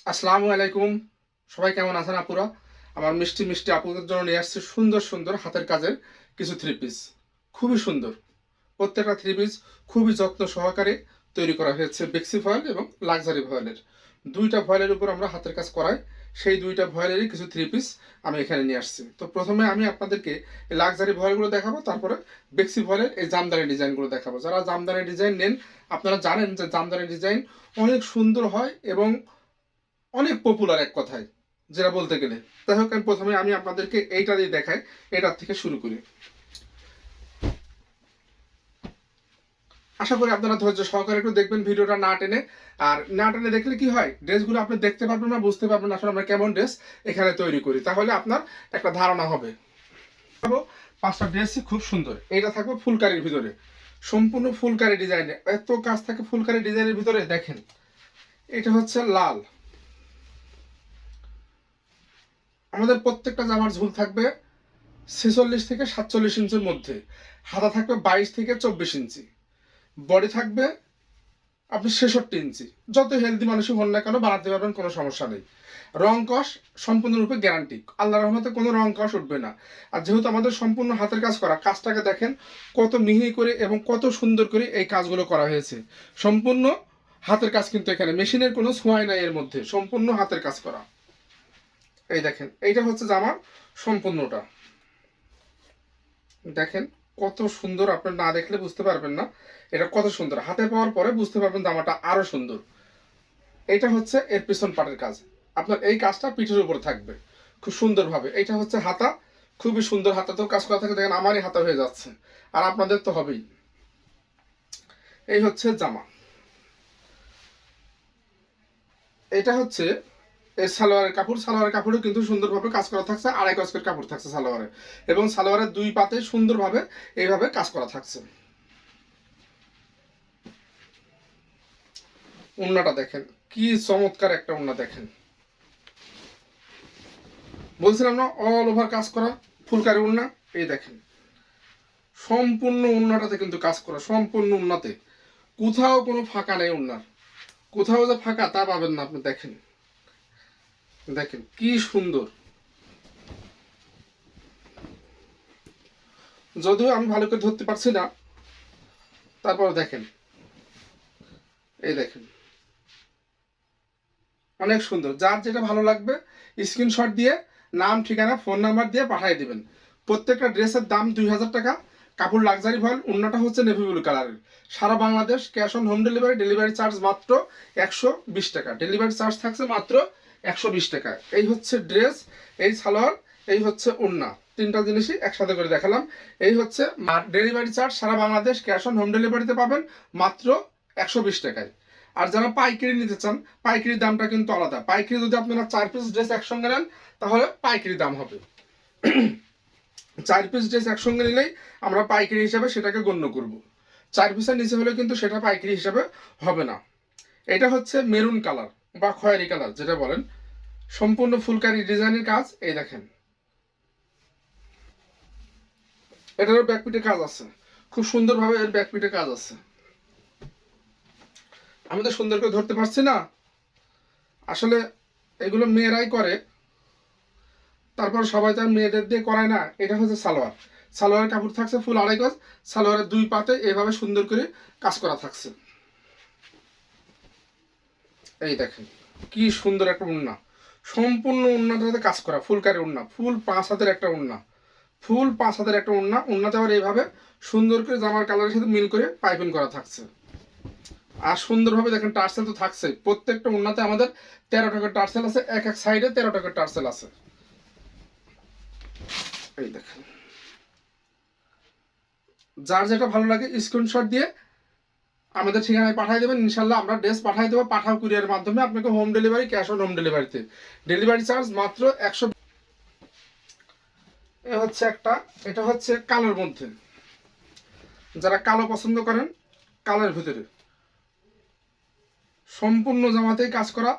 আসসালামু আলাইকুম। সবাই কেমন আছেন আপুরা? আমার মিষ্টি মিষ্টি আপুদের জন্য নিয়ে আসছি সুন্দর সুন্দর হাতের কাজের কিছু থ্রি পিস। খুবই সুন্দর। প্রত্যেকটা থ্রি পিস খুবই যত্ন সহকারে তৈরি করা হয়েছে বেক্সি ফয়েল এবং লাক্সারি ভয়েলের। দুইটা ভয়েলের উপর আমরা হাতের কাজ করাই। সেই দুইটা ভয়েলেরই কিছু থ্রি পিস আমি এখানে নিয়ে আসছি। তো প্রথমে আমি আপনাদেরকে এই লাক্সারি ভয়েলগুলো দেখাবো, তারপরে বেক্সি ভয়েলের এই জামদানি ডিজাইনগুলো দেখাবো। যারা জামদানি ডিজাইন নেন আপনারা জানেন যে জামদানি ডিজাইন অনেক সুন্দর হয় এবং অনেক পপুলার এক কথায় যেটা বলতে গেলে। যাই হোক, প্রথমে আমি আপনাদেরকে এইটা দিয়ে দেখাই। এটার থেকে শুরু করি। আশা করি আপনারা ধৈর্য সহকারে একটু দেখবেন ভিডিওটা না টেনে। আর না টেনে দেখলে কি হয়, ড্রেসগুলো আপনি দেখতে পারবেন না, বুঝতে পারবেন না আসলে আমরা কেমন ড্রেস এখানে তৈরি করি। তাহলে আপনার একটা ধারণা হবে। পাঁচটা ড্রেসই খুব সুন্দর। এটা থাকবে ফুলকারির ভিতরে, সম্পূর্ণ ফুলকারি ডিজাইনে। এত কাজ থাকে ফুলকারি ডিজাইনের ভিতরে। দেখেন, এটা হচ্ছে লাল। আমাদের প্রত্যেকটা জামার ঝুল থাকবে 46 থেকে 47 ইঞ্চির মধ্যে। হাতা থাকবে 22 থেকে 24 ইঞ্চি। বডি থাকবে আপনি 66 ইঞ্চি। যত হেলদি মানুষই হন না কেন বানাতে পারবেন, কোনো সমস্যা নেই। রং কস সম্পূর্ণরূপে গ্যারান্টি। আল্লাহর রহমতে কোনো রং কস উঠবে না। আর যেহেতু আমাদের সম্পূর্ণ হাতের কাজ করা, কাজটাকে দেখেন কত মিহি করে এবং কত সুন্দর করে এই কাজগুলো করা হয়েছে। সম্পূর্ণ হাতের কাজ, কিন্তু এখানে মেশিনের কোনো ছোঁয়াই নাই এর মধ্যে, সম্পূর্ণ হাতের কাজ করা। এই দেখেন, এইটা হচ্ছে জামার সম্পূর্ণটা। দেখেন কত সুন্দর, আপনার না দেখলে বুঝতে পারবেন না এটা কত সুন্দর। হাতে পাওয়ার পরে বুঝতে পারবেন জামাটা আরো সুন্দর। এটা হচ্ছে এর পিছন পাটের কাজ। আপনার এই কাজটা পিঠের উপর থাকবে খুব সুন্দরভাবে। এটা হচ্ছে হাতা, খুবই সুন্দর। হাতাতেও কাজ করা থাকে। দেখেন আমারই হাতা হয়ে যাচ্ছে, আর আপনাদের তো হবেই। এই হচ্ছে জামা। এটা হচ্ছে এই সালোয়ারের কাপড়। সালোয়ারের কাপড়ও কিন্তু সুন্দরভাবে কাজ করা থাকছে। আড়াই গজের কাপড় থাকছে সালোয়ারে, এবং সালোয়ারের দুই পাতে সুন্দরভাবে এইভাবে কাজ করা থাকছে। ওড়নাটা দেখেন কি চমৎকার একটা ওড়না। দেখেন, বলছিলাম না অল ওভার কাজ করা ফুলকারি ওড়না। এই দেখেন সম্পূর্ণ ওড়নাটাতে কিন্তু কাজ করা, সম্পূর্ণ ওড়নাতে কোথাও কোনো ফাঁকা নেই। ওড়নার কোথাও যে ফাঁকা তা পাবেন না আপনি। দেখেন দেখেন কি সুন্দর। যদিও আমি ভালো করে ধরতে পারছি না, তারপর দেখেন। এই দেখেন অনেক সুন্দর। যার যেটা ভালো লাগবে স্ক্রিনশট দিয়ে নাম, ঠিকানা, ফোন নাম্বার দিয়ে পাঠিয়ে দিবেন। প্রত্যেকটা ড্রেসের দাম 2000 টাকা। কাপড় লাক্সারি ভয়েল। ওড়নাটা হচ্ছে নেভি ব্লু কালারের। সারা Bangladesh cash on home delivery. Delivery charge মাত্র 120 টাকা। ডেলিভারি চার্জ থাকছে মাত্র 120 টাকা। এই হচ্ছে ড্রেস, এই সালোয়ার, এই হচ্ছে ওড়না। তিনটা জিনিসই একসাথে করে দেখালাম। এই হচ্ছে। আর ডেলিভারি চার্জ সারা বাংলাদেশ ক্যাশ অন হোম ডেলিভারিতে পাবেন মাত্র 120 টাকায়। আর যারা পাইকারি নিতে চান, পাইকারি দামটা কিন্তু আলাদা। পাইকারি যদি আপনারা 4 পিস ড্রেস একসঙ্গে নেন তাহলে পাইকারি দাম হবে। 4 পিস ড্রেস একসঙ্গে নিলেই আমরা পাইকারি হিসাবে সেটাকে গণ্য করব। 4 পিসের নিচে হলে কিন্তু সেটা পাইকারি হিসাবে হবে না। এটা হচ্ছে মেরুন কালার বা খয়েরি কালার যেটা বলেন, সম্পূর্ণ ফুলকারি ডিজাইনের কাজ। এই দেখেন, এটারও ব্যাকপিটে কাজ আছে। খুব সুন্দরভাবে এর ব্যাকপিটে কাজ আছে। আমি তো সুন্দর করে ধরতে পারছি না, আসলে এগুলো মেয়েরাই করে। তারপর সবাই তার মেয়েদের দিয়ে করায় না। এটা হচ্ছে সালোয়ার। সালোয়ারের কাপড় থাকছে ফুল আড়াই গজ। সালোয়ারের দুই পাতে এভাবে সুন্দর করে কাজ করা থাকছে। এই দেখেন কি সুন্দর একটা ওড়না। সম্পূর্ণ ওড়নাটাতে কাজ করা ফুলকারি ওড়না। ফুল 5 হাতের একটা ওড়না। ফুল 5 হাতের একটা ওড়না। ওড়নাতে আবার এইভাবে সুন্দর করে জামার কালারের সাথে মিল করে পাইপিং করা থাকছে। আর সুন্দরভাবে দেখেন টার্সেল তো থাকছে। প্রত্যেকটা ওড়নাতে আমাদের 13 টাকার টার্সেল আছে। এক এক সাইডে 13 টাকার টার্সেল আছে। এই দেখেন, যার যেটা ভালো লাগে স্ক্রিনশট দিয়ে আমাদের ঠিকানায় পাঠিয়ে দেবেন। ইনশাল্লাহ আমরা ড্রেস পাঠিয়ে দেবো। পাঠাও কুরিয়ারের মাধ্যমে আপনাকে। Home delivery, cash on home ডেলিভারিতে। ডেলিভারি চার্জ মাত্র 100। এ হচ্ছে একটা। এটা হচ্ছে কালোর মধ্যে। যারা কালো পছন্দ করেন, কালোর ভিতরে সম্পূর্ণ জামাতেই কাজ করা।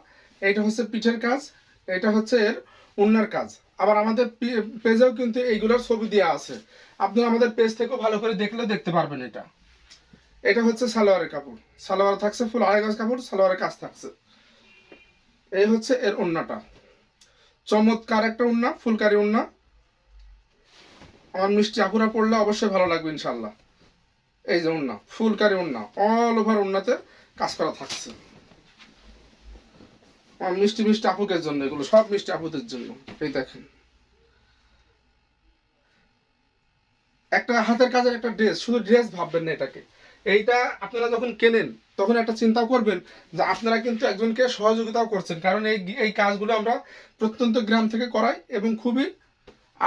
এটা হচ্ছে পিঠের কাজ। এটা হচ্ছে এর ওড়নার কাজ। আবার আমাদের পেজেও কিন্তু এইগুলোর ছবি দেওয়া আছে। আপনি আমাদের পেজ থেকেও ভালো করে দেখলে দেখতে পারবেন। এটা এটা হচ্ছে সালোয়ারের কাপড়। সালোয়ার থাকছে ফুল আড়াই গজ কাপড়। সালোয়ারের কাজ থাকছে। এই হচ্ছে এর ওড়নাটা, চমৎকার একটা ওড়না, ফুলকারি ওড়না। আমার মিষ্টি আপুরা পড়লে অবশ্যই ভালো লাগবে ইনশাল্লাহ। এই যে ওড়না, ফুলকারি ওড়না, অল ওভার ওড়নাতে কাজ করা থাকছে। আমার মিষ্টি মিষ্টি আপুকের জন্য, এগুলো সব মিষ্টি আপুদের জন্য। এই দেখেন, একটা হাতের কাজের একটা ড্রেস, শুধু ড্রেস ভাববেন না এটাকে। এইটা আপনারা যখন কেনেন তখন একটা চিন্তা করবেন যে আপনারা কিন্তু একজনকে সহযোগিতাও করছেন, কারণ এই এই কাজগুলো আমরা প্রত্যন্ত গ্রাম থেকে করাই এবং খুবই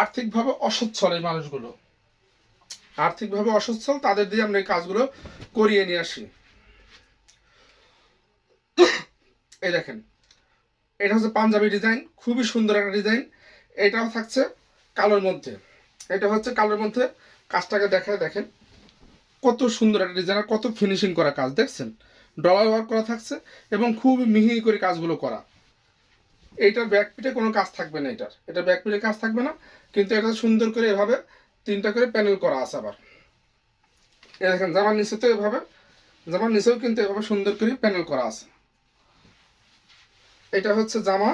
আর্থিকভাবে অসচ্ছল। এই মানুষগুলো আর্থিকভাবে অসচ্ছল, তাদের দিয়ে আমরা এই কাজগুলো করিয়ে নিয়ে আসি। এই দেখেন, এটা হচ্ছে পাঞ্জাবি ডিজাইন, খুবই সুন্দর একটা ডিজাইন। এটাও থাকছে কালোর মধ্যে। এটা হচ্ছে কালোর মধ্যে, কাজটাকে দেখায় দেখেন কত সুন্দর একটা ডিজাইন, কত ফিনিশিং করা কাজ দেখছেন। ডলার ওয়ার্ক করা থাকছে এবং খুবই মিহি করে কাজগুলো করা। এইটার ব্যাক পিঠে কোনো কাজ থাকবে না, এটা ব্যাক পিঠে কাজ থাকবে না, কিন্তু এটা সুন্দর করে এভাবে 3টা করে প্যানেল করা আছে। আবার এ দেখেন জামার নিচে তো এভাবে, জামার নিচেও কিন্তু এভাবে সুন্দর করে প্যানেল করা আছে। এটা হচ্ছে জামা,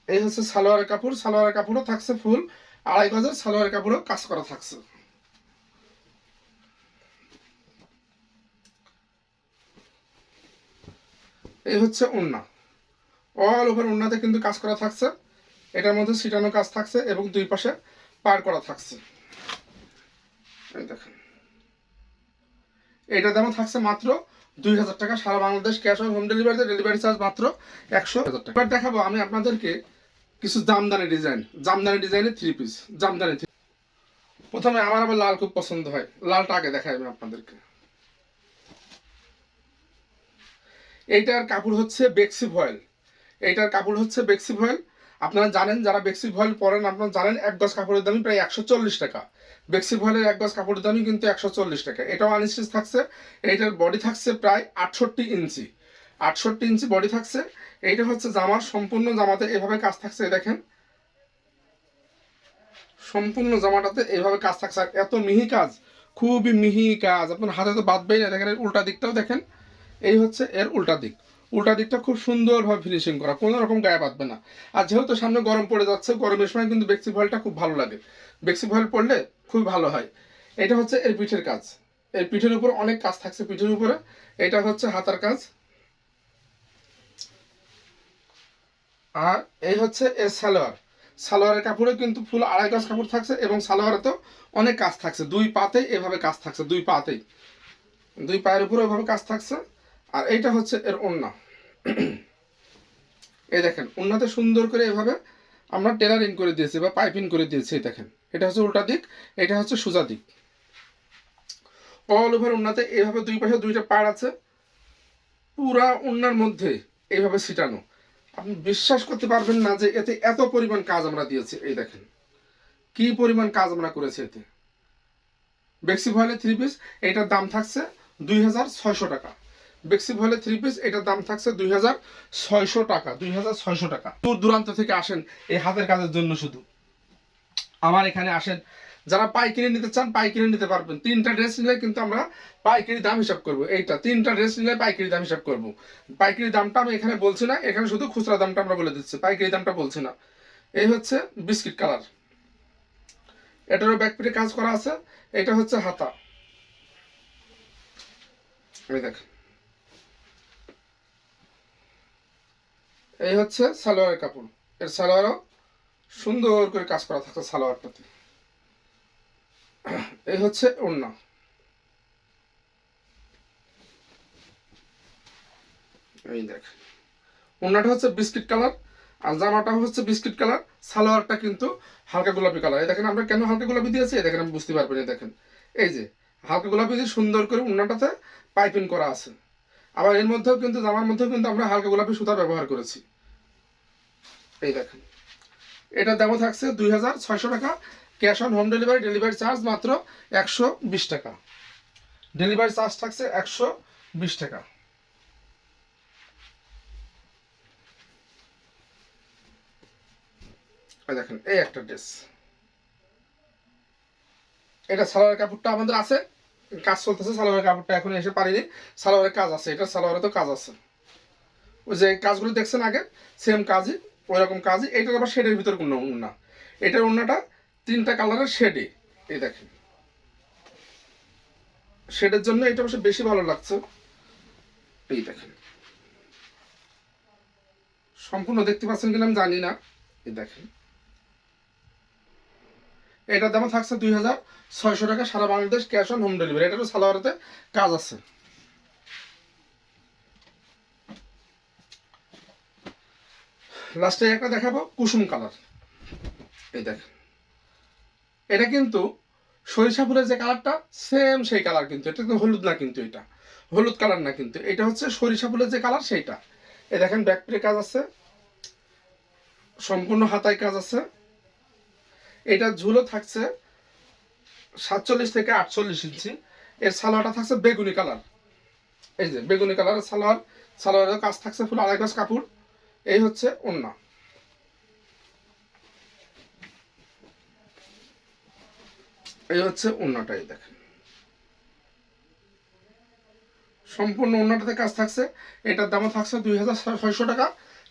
এই হচ্ছে সালোয়ারের কাপড়। সালোয়ারের কাপড়ও থাকছে ফুল 2.5 গজের, সালোয়ারের কাপড়ও কাজ করা থাকছে। এই হচ্ছে ওড়না, অল ওভার ওড়নাতে কিন্তু কাজ করা থাকছে। এটার মধ্যে ছিটানো কাজ থাকছে এবং দুই পাশে পার করা থাকছে। এই দেখেন, এটার দামও থাকছে মাত্র 2,000 টাকা, সারা বাংলাদেশ ক্যাশ অন হোম ডেলিভারিতে, ডেলিভারি চার্জ মাত্র 100,000 টাকা। এবার দেখাবো আমি আপনাদেরকে কিছু জামদানি ডিজাইন, জামদানি ডিজাইনের 3 পিস, জামদানি। প্রথমে আমার আবার লাল খুব পছন্দ হয়, লালটা আগে দেখাই আমি আপনাদেরকে। এইটার কাপড় হচ্ছে বেক্সি ভয়েল, এইটার কাপড় হচ্ছে বেক্সি ভয়েল। আপনারা জানেন, যারা বেক্সি ভয়েল পরেন আপনারা জানেন 1 গজ কাপড়ের দামই প্রায় 140 টাকা। বেক্সি ভয়েলের 1 গজ কাপড়ের দামই কিন্তু 140 টাকা। এটাও আনস্টিচ থাকছে। এইটার বডি থাকছে প্রায় 68 ইঞ্চি, 68 ইঞ্চি বডি থাকছে। এইটা হচ্ছে জামার, সম্পূর্ণ জামাতে এভাবে কাজ থাকছে। দেখেন সম্পূর্ণ জামাটাতে এইভাবে কাজ থাকছে, আর এত মিহি কাজ, খুবই মিহি কাজ, আপনার হাতে তো বাঁধবেই না। দেখেন এর উল্টা দিকটাও দেখেন, এই হচ্ছে এর উল্টা দিক। উল্টা দিকটা খুব সুন্দরভাবে ফিনিশিং করা, কোনো রকম গায়ে বাঁধবে না। আর যেহেতু সামনে গরম পড়ে যাচ্ছে, গরমের সময় কিন্তু বেক্সি ভয়েলটা খুব ভালো লাগে, বেক্সি ভয়েল পড়লে খুব ভালো হয়। এটা হচ্ছে এর পিঠের কাজ, এর পিঠের উপর অনেক কাজ থাকছে পিঠের উপরে। এটা হচ্ছে হাতার কাজ, আর এই হচ্ছে এর সালোয়ার। সালোয়ারের কাপড়ে কিন্তু ফুল 2.5 গজ কাপড় থাকছে এবং সালোয়ারে তো অনেক কাজ থাকছে, দুই পাতেই এভাবে কাজ থাকছে, দুই পাতেই, দুই পায়ের উপরে এভাবে কাজ থাকছে। আর এইটা হচ্ছে এর ওড়না। এই দেখেন ওড়নাতে সুন্দর করে এভাবে আমরা টেলারিং করে দিয়েছি বা পাইপিং করে দিয়েছি। দেখেন এটা হচ্ছে উল্টা দিক, এটা হচ্ছে সোজা দিক। অল ওভার ওড়নাতে এভাবে দুই পাশে 2টা পাড় আছে, পুরা ওড়নার মধ্যে এইভাবে ছিটানো। আপনি বিশ্বাস করতে পারবেন না যে এতে এত পরিমাণ কাজ আমরা দিয়েছি। এই দেখেন কি পরিমাণ কাজ আমরা করেছি এতে। বেক্সি ভয়েলের 3 পিস, এটার দাম থাকছে 2,600 টাকা। বেক্সি ভয়েলের 3 পিস, এটার দাম থাকছে 2,600 টাকা, 2,600 টাকা। দূর দূরান্ত থেকে আসেন এই হাতের কাজের জন্য, শুধু আমার এখানে আসেন। যারা পাইকারি নিতে চান পাইকারি নিতে পারবেন। 3টা ড্রেস নিলে কিন্তু আমরা পাইকারি দাম হিসাব করবো। এইটা 3টা ড্রেস নিলে পাইকারি দাম হিসাব করবো। পাইকারি দামটা আমি এখানে বলছি না, এখানে শুধু খুচরা দামটা আমরা বলে দিচ্ছি, পাইকারি দামটা বলছি না। এই হচ্ছে বিস্কিট কালার, এটারও ব্যাক পিঠে কাজ করা আছে। এটা হচ্ছে হাতা, এই দেখেন। এই হচ্ছে সালোয়ারের কাপড়, এর সালোয়ারও সুন্দর করে কাজ করা থাকছে সালোয়ারটাতে। এই হচ্ছে ওড়না, এই দেখ, ওড়নাটা হচ্ছে বিস্কিট কালার আর জামাটা হচ্ছে বিস্কিট কালার, সালোয়ারটা কিন্তু হালকা গোলাপি কালার। এই দেখেন আমরা কেন হালকা গোলাপি দিয়েছি, এই দেখেন আমি বুঝতে পারবেন। এই দেখেন এই যে হালকা গোলাপি দিয়ে সুন্দর করে ওড়নাটাতে পাইপিং করা আছে। আবার এর মধ্যেও কিন্তু, জামার মধ্যেও কিন্তু আমরা হালকা গোলাপি সুতা ব্যবহার করেছি। এই দেখেন এটার দামও থাকছে 2,600 টাকা। Cash on home delivery, delivery charge মাত্র 120 টাকা। ডেলিভারি চার্জ থাকছে 120 টাকা। দেখেন এই একটা ড্রেস, এটা সালোয়ারের কাপড়টা আমাদের আছে, কাজ চলতেছে। সালোয়ারের কাপড়টা এখন এসে পারিনি, সালোয়ারের কাজ আছে, এটা সালোয়ারে তো কাজ আছে। ওই যে কাজগুলো দেখছেন আগে সেম কাজই, ওই রকম কাজই। এইটার আবার শেডের ভিতর কোনো ওড়না, এটার ওড়নাটা 3টা কালারের শেডে, এই দেখেন শেডের জন্য এটা অবশ্য বেশি ভালো লাগছে। এই দেখেন সম্পূর্ণ দেখতে পাচ্ছেন কিনা আমি জানি না, এই দেখেন এটার দাম থাকছে 2600 টাকা, সারা Bangladesh cash on home delivery. এটারও সালোয়ারেতে কাজ আছে। লাস্টে একটা দেখাবো কুসুম কালার, এই দেখেন এটা কিন্তু সরিষা ফুলের যে কালারটা সেম সেই কালার, কিন্তু এটা তো হলুদ না, কিন্তু এটা হলুদ কালার না, কিন্তু এটা হচ্ছে সরিষা ফুলের যে কালার সেইটা। এই দেখেন ব্যাক প্লে কাজ আছে, সম্পূর্ণ হাতায় কাজ আছে। এটা ঝুলো থাকছে 47 থেকে 48 ইঞ্চি। এর সালোয়ারটা থাকছে বেগুনি কালার, এই যে বেগুনি কালারের সালোয়ার, সালোয়ারের কাজ থাকছে ফুল 2.5 গজ কাপড়। এই হচ্ছে ওড়না, এই হচ্ছে ওড়নাটাই দেখেন সম্পূর্ণ ওড়নাটাতে কাজ থাকছে। এটার দাম থাকছে 2600 টাকা,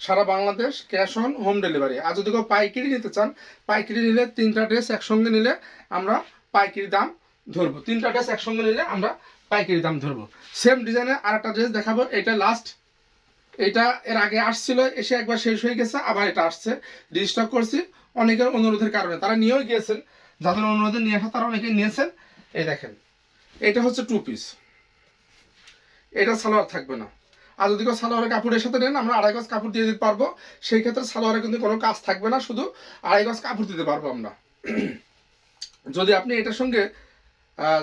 সারা Bangladesh cash on home delivery. আর যদি কেউ পাইকারি নিতে চান, পাইকারি নিলে 3টা ড্রেস একসঙ্গে নিলে আমরা পাইকারি দাম ধরবো, 3টা ড্রেস একসঙ্গে নিলে আমরা পাইকারি দাম ধরবো। সেম ডিজাইনের আর একটা ড্রেস দেখাবো, এটা লাস্ট। এটা এর আগে আসছিল, এসে একবার শেষ হয়ে গেছে, আবার এটা আসছে, রিস্টক করছি অনেকের অনুরোধের কারণে, তারা নিয়েও গিয়েছেন, যাদের অনুরোধে নিয়ে আসা তারা অনেকেই নিয়েছেন। এই দেখেন এটা হচ্ছে 2 পিস, এটা সালোয়ার থাকবে না। আর যদি কেউ সালোয়ারের কাপড়ের সাথে নেন, আমরা 2.5 গজ কাপড় দিয়ে দিতে পারবো। সেই ক্ষেত্রে সালোয়ারে কিন্তু কোনো কাজ থাকবে না, শুধু 2.5 গজ কাপড় দিতে পারবো আমরা। যদি আপনি এটার সঙ্গে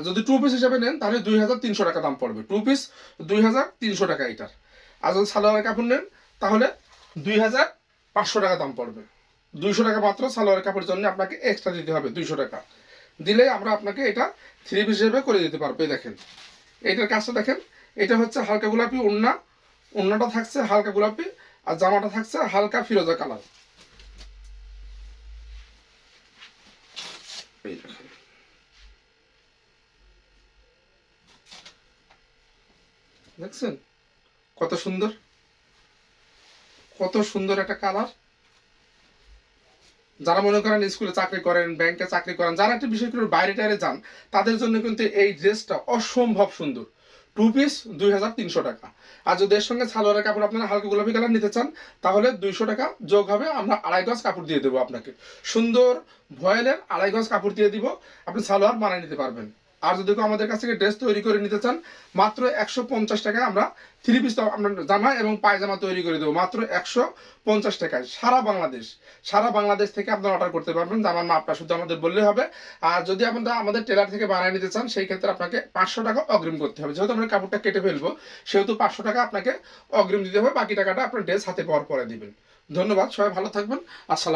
যদি 2 পিস হিসাবে নেন তাহলে 2300 টাকা দাম পড়বে, 2 পিস 2300 টাকা এটার। আর যদি সালোয়ারের কাপড় নেন তাহলে 2500 টাকা দাম পড়বে। 200 টাকা মাত্র সালোয়ারের কাপড়ের জন্য আপনাকে এক্সট্রা দিতে হবে, 200 টাকা দিলে আমরা আপনাকে এটা 3 পিস হিসেবে করে দিতে পারবো। দেখেন এইটার কাজটা দেখেন, এটা হচ্ছে হালকা গোলাপি ওড়না, ওড়নাটা থাকছে হালকা গোলাপি, আর জামাটা থাকছে হালকা ফিরোজা কালার। এই দেখেন দেখছেন কত সুন্দর, কত সুন্দর একটা কালার। যারা মনে করেন স্কুলে চাকরি করেন, ব্যাংকে চাকরি করেন, যারা একটা বিশেষ করে বাইরে টাইরে যান, তাদের জন্য কিন্তু এই ড্রেসটা অসম্ভব সুন্দর। 2 পিস 2300 টাকা। আর যদি এর সঙ্গে সালোয়ারের কাপড় আপনারা হালকা গোলাপি কালার নিতে চান তাহলে 200 টাকা যোগ হবে, আমরা 2.5 গজ কাপড় দিয়ে দেবো আপনাকে, সুন্দর ভয়েলের 2.5 গজ কাপড় দিয়ে দিব, আপনি সালোয়ার বানিয়ে নিতে পারবেন। আর যদি কেউ আমাদের কাছ থেকে ড্রেস তৈরি করে নিতে চান, মাত্র 150 টাকায় আমরা 3 পিস আমরা জামা এবং পায়জামা তৈরি করে দেবো, মাত্র 150 টাকায়। সারা বাংলাদেশ থেকে আপনারা অর্ডার করতে পারবেন, জামার মাপটা শুধু আমাদের বললে হবে। আর যদি আপনারা আমাদের টেলার থেকে বানিয়ে নিতে চান, সেই ক্ষেত্রে আপনাকে 500 টাকা অগ্রিম করতে হবে, যেহেতু আমরা কাপড়টা কেটে ফেলবো সেহেতু 500 টাকা আপনাকে অগ্রিম দিতে হবে, বাকি টাকাটা আপনার ড্রেস হাতে পাওয়ার পরে দিবেন। ধন্যবাদ, সবাই ভালো থাকবেন। আসসালাম।